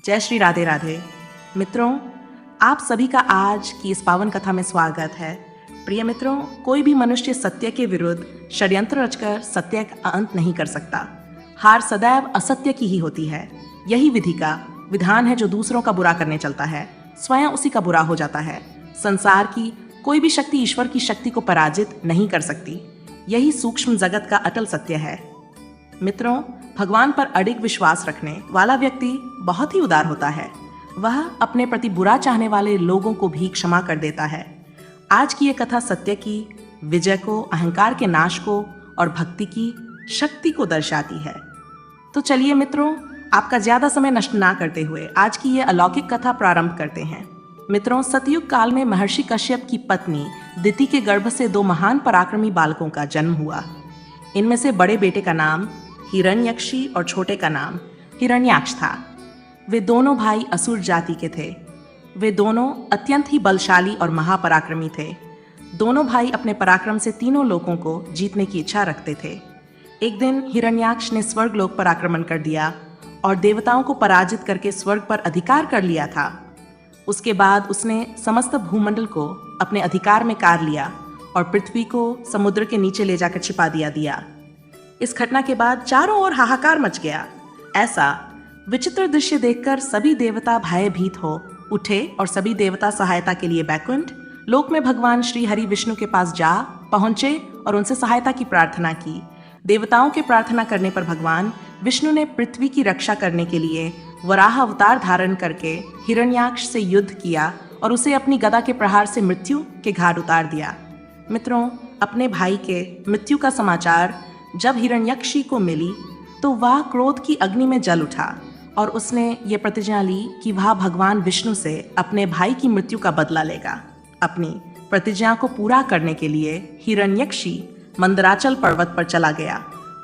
जय श्री राधे राधे। मित्रों, आप सभी का आज की इस पावन कथा में स्वागत है। प्रिय मित्रों, कोई भी मनुष्य सत्य के विरुद्ध षड्यंत्र रचकर सत्य का अंत नहीं कर सकता। हार सदैव असत्य की ही होती है। यही विधि का विधान है जो दूसरों का बुरा करने चलता है, स्वयं उसी का बुरा हो जाता है। संसार की कोई भी शक्ति ईश्वर की शक्ति को पराजित नहीं कर सकती। यही सूक्ष्म जगत का अटल सत्य है। मित्रों, भगवान पर अडिग विश्वास रखने वाला व्यक्ति बहुत ही उदार होता है। वह अपने प्रति बुरा चाहने वाले लोगों को भी क्षमा कर देता है। आज की ये कथा सत्य की विजय को, अहंकार के नाश को और भक्ति की शक्ति को दर्शाती है। तो चलिए मित्रों, आपका ज्यादा समय नष्ट ना करते हुए आज की ये अलौकिक कथा प्रारंभ करते हैं। मित्रों, सतयुग काल में महर्षि कश्यप की पत्नी दिति के गर्भ से दो महान पराक्रमी बालकों का जन्म हुआ। इनमें से बड़े बेटे का नाम हिरण्यक्षी और छोटे का नाम हिरण्याक्ष था। वे दोनों भाई असुर जाति के थे। वे दोनों अत्यंत ही बलशाली और महापराक्रमी थे। दोनों भाई अपने पराक्रम से तीनों लोगों को जीतने की इच्छा रखते थे। एक दिन हिरण्याक्ष ने स्वर्गलोक पर आक्रमण कर दिया और देवताओं को पराजित करके स्वर्ग पर अधिकार कर लिया था। उसके बाद उसने समस्त भूमंडल को अपने अधिकार में कार लिया और पृथ्वी को समुद्र के नीचे ले जाकर छिपा दिया। इस घटना के बाद चारों ओर हाहाकार मच गया। ऐसा विचित्र दृश्य देखकर सभी देवता भयभीत हो उठे और सभी देवता सहायता के लिए बैकुंठ लोक में भगवान श्री हरि विष्णु के पास जा पहुंचे और उनसे सहायता की प्रार्थना की। देवताओं के प्रार्थना करने पर भगवान विष्णु ने पृथ्वी की रक्षा करने के लिए वराह अवतार धारण करके हिरण्याक्ष से युद्ध किया और उसे अपनी गदा के प्रहार से मृत्यु के घाट उतार दिया। मित्रों, अपने भाई के मृत्यु का समाचार जब हिरण्यक्षी को मिली तो वह क्रोध की अग्नि में जल उठा और उसने ये प्रतिज्ञा ली कि वह भगवान विष्णु से अपने भाई की मृत्यु का बदला लेगा। अपनी प्रतिज्ञा को पूरा करने के लिए हिरण्यक्षी मंदराचल पर्वत पर चला गया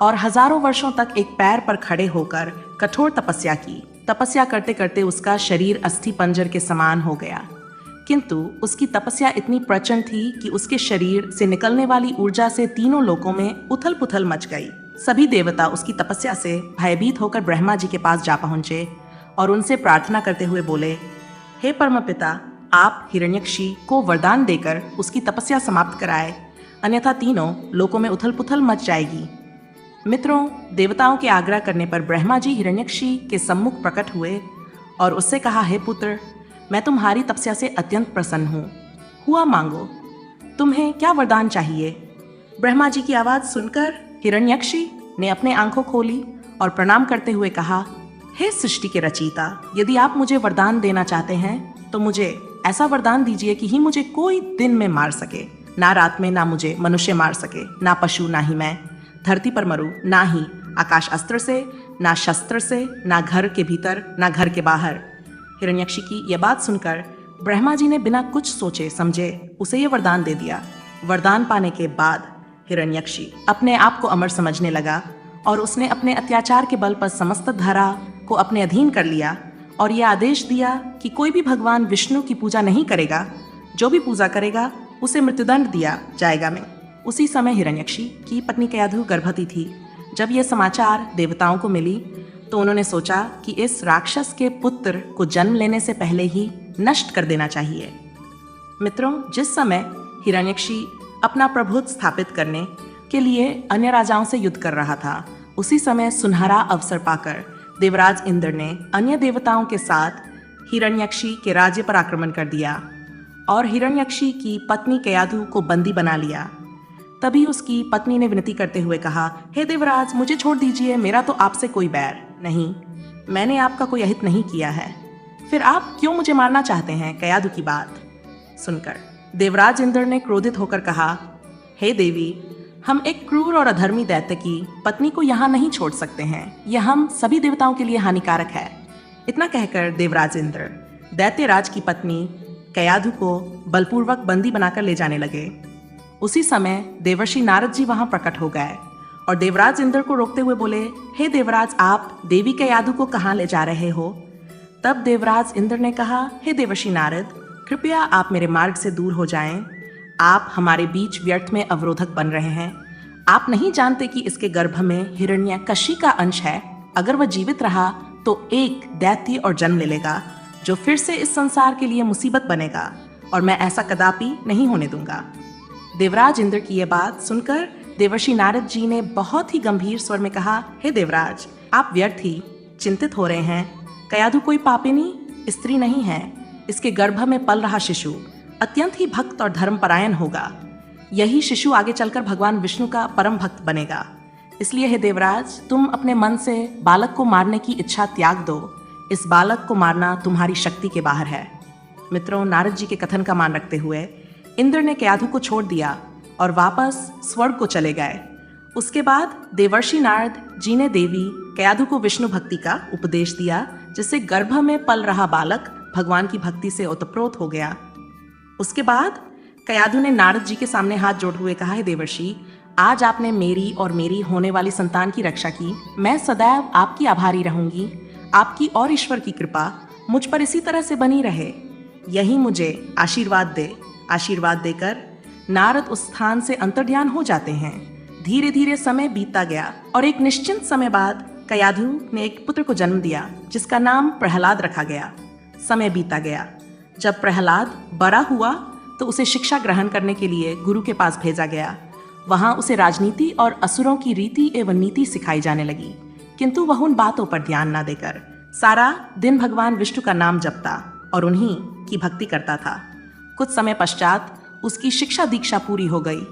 और हजारों वर्षों तक एक पैर पर खड़े होकर कठोर तपस्या की। तपस्या करते करते उसका शरीर अस्थि पंजर के समान हो गया, किंतु उसकी तपस्या इतनी प्रचंड थी कि उसके शरीर से निकलने वाली ऊर्जा से तीनों लोकों में उथल पुथल मच गई। सभी देवता उसकी तपस्या से भयभीत होकर ब्रह्मा जी के पास जा पहुंचे और उनसे प्रार्थना करते हुए बोले, हे परमपिता, आप हिरण्यक्षी को वरदान देकर उसकी तपस्या समाप्त कराए, अन्यथा तीनों लोकों में उथल पुथल मच जाएगी। मित्रों, देवताओं के आग्रह करने पर ब्रह्मा जी हिरण्यक्षी के सम्मुख प्रकट हुए और उससे कहा, हे पुत्र, मैं तुम्हारी तपस्या से अत्यंत प्रसन्न हूँ। हुआ मांगो, तुम्हें क्या वरदान चाहिए? ब्रह्मा जी की आवाज सुनकर हिरण्यक्षी ने अपने आंखों खोली और प्रणाम करते हुए कहा, हे सृष्टि के रचयिता, यदि आप मुझे वरदान देना चाहते हैं तो मुझे ऐसा वरदान दीजिए कि ही मुझे कोई दिन में मार सके, ना रात में ना मुझे मनुष्य मार सके, ना पशु ना ही मैं धरती पर मरूं, ना ही आकाश अस्त्र से, ना शस्त्र से, ना घर के भीतर ना घर के बाहर। हिरण्यक्षी की यह बात सुनकर ब्रह्मा जी ने बिना कुछ सोचे समझे उसे यह वरदान दे दिया। वरदान पाने के बाद हिरण्यक्षी अपने आप को अमर समझने लगा और उसने अपने अत्याचार के बल पर समस्त धरा को अपने अधीन कर लिया और यह आदेश दिया कि कोई भी भगवान विष्णु की पूजा नहीं करेगा। जो भी पूजा करेगा उसे मृत्युदंड दिया जाएगा। में उसी समय हिरण्यक्षी की पत्नी कयाधु गर्भवती थी। जब यह समाचार देवताओं को मिली तो उन्होंने सोचा कि इस राक्षस के पुत्र को जन्म लेने से पहले ही नष्ट कर देना चाहिए। मित्रों, जिस समय हिरण्यक्षी अपना प्रभुत्व स्थापित करने के लिए अन्य राजाओं से युद्ध कर रहा था, उसी समय सुनहरा अवसर पाकर देवराज इंद्र ने अन्य देवताओं के साथ हिरण्यक्षी के राज्य पर आक्रमण कर दिया और हिरण्यक्षी की पत्नी कयाधु को बंदी बना लिया। तभी उसकी पत्नी ने विनती करते हुए कहा, हे देवराज, मुझे छोड़ दीजिए, मेरा तो आपसे कोई बैर नहीं, मैंने आपका कोई अहित नहीं किया है, फिर आप क्यों मुझे मारना चाहते हैं? कयाधु की बात सुनकर देवराज इंद्र ने क्रोधित होकर कहा, हे देवी, हम एक क्रूर और अधर्मी दैत्य की पत्नी को यहाँ नहीं छोड़ सकते हैं, यह हम सभी देवताओं के लिए हानिकारक है। इतना कहकर देवराज इंद्र दैत्यराज की पत्नी कयाधु को बलपूर्वक बंदी बनाकर ले जाने लगे। उसी समय देवर्षि नारद जी वहां प्रकट हो गए और देवराज इंद्र को रोकते हुए बोले, हे देवराज, आप देवी कयाधु को कहाँ ले जा रहे हो? तब देवराज इंद्र ने कहा, हे देवर्षि नारद, कृपया आप मेरे मार्ग से दूर हो जाएं। आप हमारे बीच व्यर्थ में अवरोधक बन रहे हैं। आप नहीं जानते कि इसके गर्भ में हिरण्यकशी का अंश है। अगर वह जीवित रहा तो एक दैत्य और जन्म ले लेगा जो फिर से इस संसार के लिए मुसीबत बनेगा, और मैं ऐसा कदापि नहीं होने दूंगा। देवराज इंद्र की यह बात सुनकर देवर्षि नारद जी ने बहुत ही गंभीर स्वर में कहा, हे देवराज, आप व्यर्थ ही चिंतित हो रहे हैं। कयाधु कोई पापिनी स्त्री नहीं है। इसके गर्भ में पल रहा शिशु अत्यंत ही भक्त और धर्मपरायण होगा। यही शिशु आगे चलकर भगवान विष्णु का परम भक्त बनेगा। इसलिए हे देवराज, तुम अपने मन से बालक को मारने की इच्छा त्याग दो। इस बालक को मारना तुम्हारी शक्ति के बाहर है। मित्रों, नारद जी के कथन का मान रखते हुए इंद्र ने कयाधु को छोड़ दिया और वापस स्वर्ग को चले गए। उसके बाद देवर्षि नारद जी ने देवी कयाधु को विष्णु भक्ति का उपदेश दिया, जिससे गर्भ में पल रहा बालक भगवान की भक्ति से ओतप्रोत हो गया। उसके बाद कयाधु ने नारद जी के सामने हाथ जोड़े हुए कहा, हे देवर्षि, आज आपने मेरी और मेरी होने वाली संतान की रक्षा की। मैं सदैव आपकी आभारी रहूंगी। आपकी और ईश्वर की कृपा मुझ पर इसी तरह से बनी रहे। यही मुझे आशीर्वाद दे। आशीर्वाद देकर नारद उस स्थान से अंतर्ध्यान हो जाते हैं। धीरे धीरे समय बीतता गया और एक निश्चित समय बाद कयाधु ने एक पुत्र को जन्म दिया, जिसका नाम प्रहलाद रखा गया। समय बीता गया। जब प्रहलाद बड़ा हुआ तो उसे शिक्षा ग्रहण करने के लिए गुरु के पास भेजा गया। वहां उसे राजनीति और असुरों की रीति एवं नीति सिखाई जाने लगी, किंतु वह उन बातों पर ध्यान न देकर सारा दिन भगवान विष्णु का नाम जपता और उन्हीं की भक्ति करता था। कुछ समय पश्चात उसकी शिक्षा दीक्षा पूरी हो गई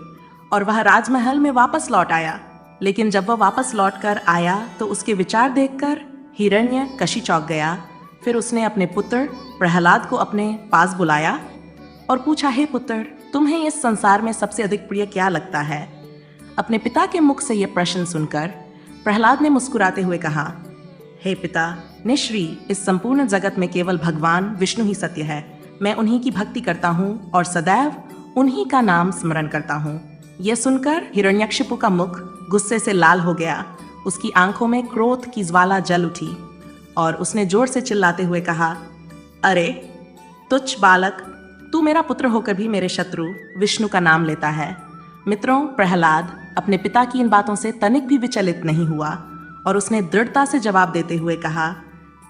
और वह राजमहल में वापस लौट आया। लेकिन जब वह वापस लौटकर आया तो उसके विचार देखकर हिरण्यकशी चौंक गया। फिर उसने अपने पुत्र प्रहलाद को अपने पास बुलाया और पूछा, हे पुत्र, तुम्हें इस संसार में सबसे अधिक प्रिय क्या लगता है? अपने पिता के मुख से यह प्रश्न सुनकर प्रहलाद ने मुस्कुराते हुए कहा, हे पिता, निश्री इस संपूर्ण जगत में केवल भगवान विष्णु ही सत्य है। मैं उन्हीं की भक्ति करता हूँ और सदैव उन्हीं का नाम स्मरण करता हूँ। यह सुनकर हिरण्यकशिपु का मुख गुस्से से लाल हो गया। उसकी आंखों में क्रोध की ज्वाला जल उठी और उसने जोर से चिल्लाते हुए कहा, अरे तुच्छ बालक, तू मेरा पुत्र होकर भी मेरे शत्रु विष्णु का नाम लेता है। मित्रों, प्रहलाद अपने पिता की इन बातों से तनिक भी विचलित नहीं हुआ और उसने दृढ़ता से जवाब देते हुए कहा,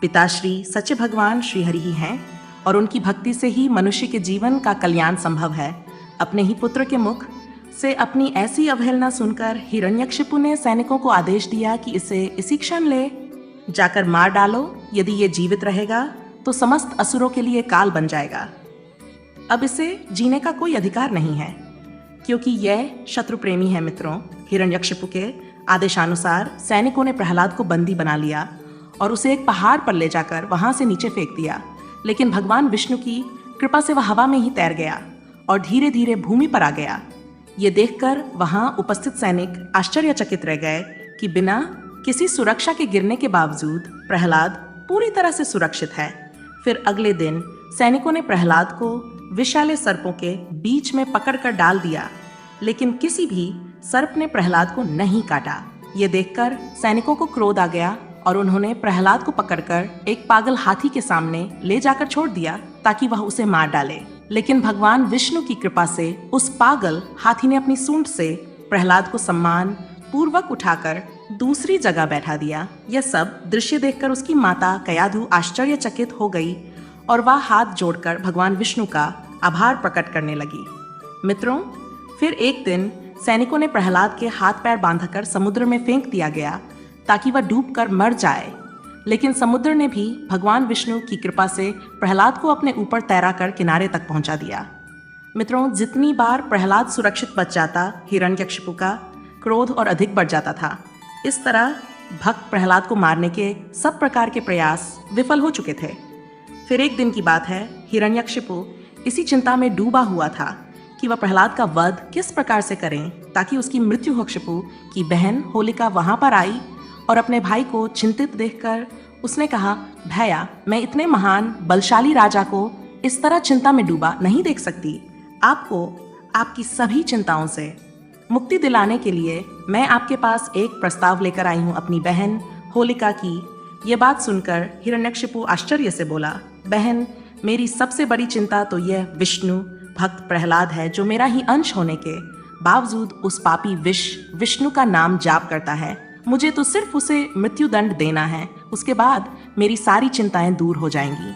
पिताश्री सच्चे भगवान श्रीहरि ही हैं और उनकी भक्ति से ही मनुष्य के जीवन का कल्याण संभव है। अपने ही पुत्र के मुख से अपनी ऐसी अवहेलना सुनकर हिरण्यकशिपु ने सैनिकों को आदेश दिया कि इसे इसी क्षण ले जाकर मार डालो। यदि ये जीवित रहेगा तो समस्त असुरों के लिए काल बन जाएगा। अब इसे जीने का कोई अधिकार नहीं है, क्योंकि यह शत्रु प्रेमी है। मित्रों, हिरण्यकशिपु के आदेशानुसार सैनिकों ने प्रहलाद को बंदी बना लिया और उसे एक पहाड़ पर ले जाकर वहां से नीचे फेंक दिया। लेकिन भगवान विष्णु की कृपा से वह हवा में ही तैर गया और धीरे धीरे भूमि पर आ गया। ये देखकर वहां उपस्थित सैनिक आश्चर्यचकित रह गए कि बिना किसी सुरक्षा के गिरने के बावजूद प्रहलाद पूरी तरह से सुरक्षित है। फिर अगले दिन सैनिकों ने प्रहलाद को विशाले सर्पों के बीच में पकड़कर डाल दिया, लेकिन किसी भी सर्प ने प्रहलाद को नहीं काटा। ये देखकर सैनिकों को क्रोध आ गया और उन्होंने प्रहलाद को पकड़कर एक पागल हाथी के सामने ले जाकर छोड़ दिया ताकि वह उसे मार डाले। लेकिन भगवान विष्णु की कृपा से उस पागल हाथी ने अपनी सूंड से प्रहलाद को सम्मान पूर्वक उठाकर दूसरी जगह बैठा दिया। यह सब दृश्य देखकर उसकी माता कयाधु आश्चर्यचकित हो गई और वह हाथ जोड़कर भगवान विष्णु का आभार प्रकट करने लगी। मित्रों, फिर एक दिन सैनिकों ने प्रहलाद के हाथ पैर बांधकर समुद्र में फेंक दिया गया ताकि वह डूबकर मर जाए। लेकिन समुद्र ने भी भगवान विष्णु की कृपा से प्रहलाद को अपने ऊपर तैरा कर किनारे तक पहुंचा दिया। मित्रों, जितनी बार प्रहलाद सुरक्षित बच जाता, हिरण्यकशिपु का क्रोध और अधिक बढ़ जाता था। इस तरह भक्त प्रहलाद को मारने के सब प्रकार के प्रयास विफल हो चुके थे। फिर एक दिन की बात है, हिरण्यकशिपु इसी चिंता में डूबा हुआ था कि वह प्रहलाद का वध किस प्रकार से करें ताकि उसकी मृत्यु हो। कशिपु की बहन होलिका वहां पर आई और अपने भाई को चिंतित देखकर उसने कहा, भैया, मैं इतने महान बलशाली राजा को इस तरह चिंता में डूबा नहीं देख सकती। आपको आपकी सभी चिंताओं से मुक्ति दिलाने के लिए मैं आपके पास एक प्रस्ताव लेकर आई हूँ, अपनी बहन होलिका की। ये बात सुनकर हिरण्यकशिपु आश्चर्य से बोला, बहन, मेरी सबसे बड़ी चिंता तो यह विष्णु भक्त प्रहलाद है, जो मेरा ही अंश होने के बावजूद उस पापी विष्णु का नाम जाप करता है। मुझे तो सिर्फ उसे मृत्यु दंड देना है, उसके बाद मेरी सारी चिंताएं दूर हो जाएंगी।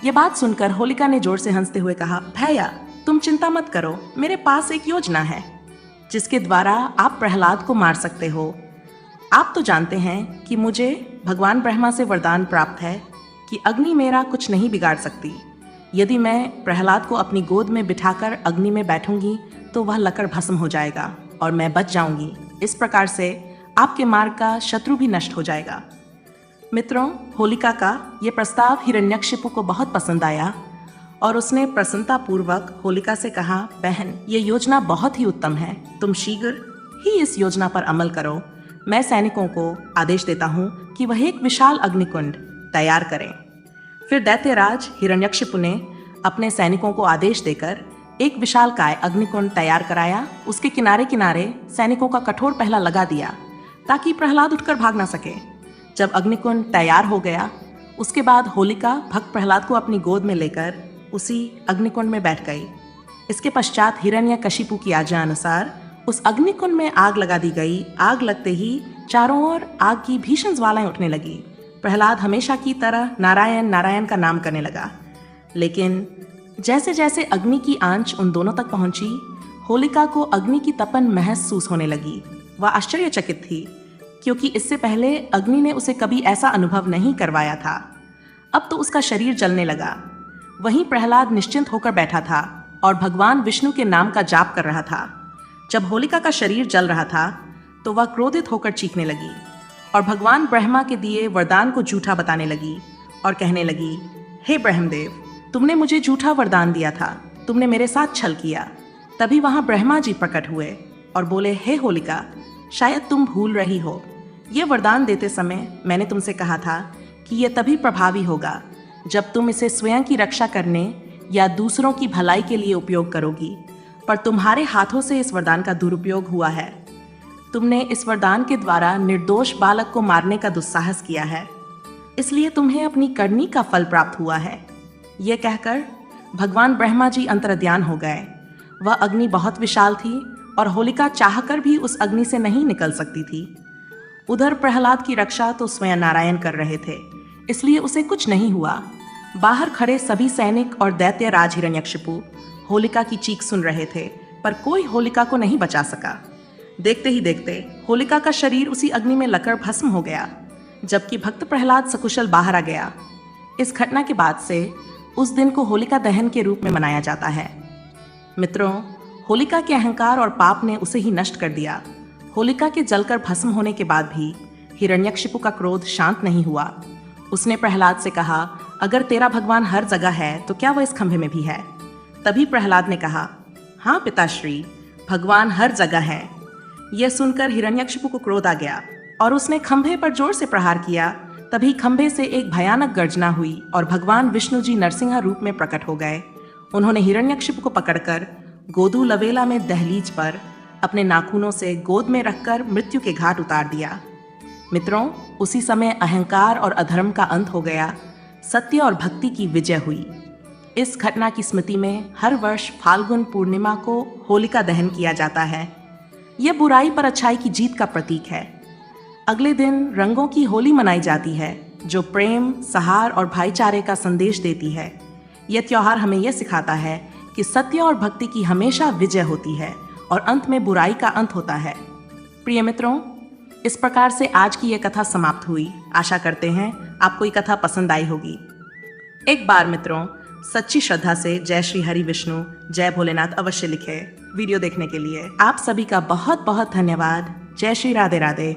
ये बात सुनकर होलिका ने जोर से हंसते हुए कहा, भैया तुम चिंता मत करो, मेरे पास एक योजना है जिसके द्वारा आप प्रहलाद को मार सकते हो। आप तो जानते हैं कि मुझे भगवान ब्रह्मा से वरदान प्राप्त है कि अग्नि मेरा कुछ नहीं बिगाड़ सकती। यदि मैं प्रहलाद को अपनी गोद में बिठाकर अग्नि में बैठूंगी तो वह लकड़ भस्म हो जाएगा और मैं बच जाऊंगी। इस प्रकार से आपके मार्ग का शत्रु भी नष्ट हो जाएगा। मित्रों, होलिका का ये प्रस्ताव हिरण्यकशिपु को बहुत पसंद आया और उसने प्रसन्नतापूर्वक होलिका से कहा, बहन ये योजना बहुत ही उत्तम है, तुम शीघ्र ही इस योजना पर अमल करो। मैं सैनिकों को आदेश देता हूँ कि वह एक विशाल अग्निकुंड तैयार करें। फिर दैत्यराज हिरण्यकशिपु ने अपने सैनिकों को आदेश देकर एक विशालकाय अग्निकुंड तैयार कराया। उसके किनारे किनारे सैनिकों का कठोर पहरा लगा दिया ताकि प्रहलाद उठकर भाग ना सके। जब अग्निकुंड तैयार हो गया, उसके बाद होलिका भक्त प्रहलाद को अपनी गोद में लेकर उसी अग्निकुंड में बैठ गई। इसके पश्चात हिरण्यकशिपु की आज्ञा अनुसार उस अग्निकुंड में आग लगा दी गई। आग लगते ही चारों ओर आग की भीषण ज्वालाएं उठने लगी। प्रहलाद हमेशा की तरह नारायण नारायण का नाम करने लगा, लेकिन जैसे जैसे अग्नि की आंच उन दोनों तक पहुंची, होलिका को अग्नि की तपन महसूस होने लगी। वह आश्चर्यचकित थी क्योंकि इससे पहले अग्नि ने उसे कभी ऐसा अनुभव नहीं करवाया था। अब तो उसका शरीर जलने लगा। वहीं प्रहलाद निश्चिंत होकर बैठा था और भगवान विष्णु के नाम का जाप कर रहा था। जब होलिका का शरीर जल रहा था तो वह क्रोधित होकर चीखने लगी और भगवान ब्रह्मा के दिए वरदान को झूठा बताने लगी और कहने लगी, हे ब्रह्मदेव, तुमने मुझे झूठा वरदान दिया था, तुमने मेरे साथ छल किया। तभी वहां ब्रह्मा जी प्रकट हुए और बोले, हे होलिका, शायद तुम भूल रही हो, ये वरदान देते समय मैंने तुमसे कहा था कि यह तभी प्रभावी होगा जब तुम इसे स्वयं की रक्षा करने या दूसरों की भलाई के लिए उपयोग करोगी, पर तुम्हारे हाथों से इस वरदान का दुरुपयोग हुआ है। तुमने इस वरदान के द्वारा निर्दोष बालक को मारने का दुस्साहस किया है, इसलिए तुम्हें अपनी करनी का फल प्राप्त हुआ है। यह कहकर भगवान ब्रह्मा जी अंतर्ध्यान हो गए। वह अग्नि बहुत विशाल थी और होलिका चाहकर भी उस अग्नि से नहीं निकल सकती थी। उधर प्रहलाद की रक्षा तो स्वयं नारायण कर रहे थे, इसलिए उसे कुछ नहीं हुआ। बाहर खड़े सभी सैनिक और दैत्य राज हिरण्यकशिपु होलिका की चीख सुन रहे थे, पर कोई होलिका को नहीं बचा सका। देखते ही देखते होलिका का शरीर उसी अग्नि में लकड़ भस्म हो गया, जबकि भक्त प्रहलाद सकुशल बाहर आ गया। इस घटना के बाद से उस दिन को होलिका दहन के रूप में मनाया जाता है। मित्रों, होलिका के अहंकार और पाप ने उसे ही नष्ट कर दिया। होलिका के जलकर भस्म होने के बाद भी हिरण्यकशिपु का क्रोध शांत नहीं हुआ। उसने प्रहलाद से कहा, अगर तेरा भगवान हर जगह है तो क्या वह इस खंभे में भी है? तभी प्रहलाद ने कहा, हाँ पिताश्री, भगवान हर जगह है। यह सुनकर हिरण्यकशिपु को क्रोध आ गया और उसने खंभे पर जोर से प्रहार किया। तभी खंभे से एक भयानक गर्जना हुई और भगवान विष्णु जी नरसिंह रूप में प्रकट हो गए। उन्होंने हिरण्यकशिपु को पकड़कर गोदू लवेला में दहलीज पर अपने नाखूनों से गोद में रखकर मृत्यु के घाट उतार दिया। मित्रों, उसी समय अहंकार और अधर्म का अंत हो गया, सत्य और भक्ति की विजय हुई। इस घटना की स्मृति में हर वर्ष फाल्गुन पूर्णिमा को होलिका दहन किया जाता है। यह बुराई पर अच्छाई की जीत का प्रतीक है। अगले दिन रंगों की होली मनाई जाती है, जो प्रेम, सहार और भाईचारे का संदेश देती है। यह त्योहार हमें यह सिखाता है कि सत्य और भक्ति की हमेशा विजय होती है और अंत में बुराई का अंत होता है। प्रिय मित्रों, इस प्रकार से आज की यह कथा समाप्त हुई। आशा करते हैं आपको ये कथा पसंद आई होगी। एक बार मित्रों, सच्ची श्रद्धा से जय श्री हरि विष्णु, जय भोलेनाथ अवश्य लिखें। वीडियो देखने के लिए आप सभी का बहुत बहुत धन्यवाद। जय श्री राधे राधे।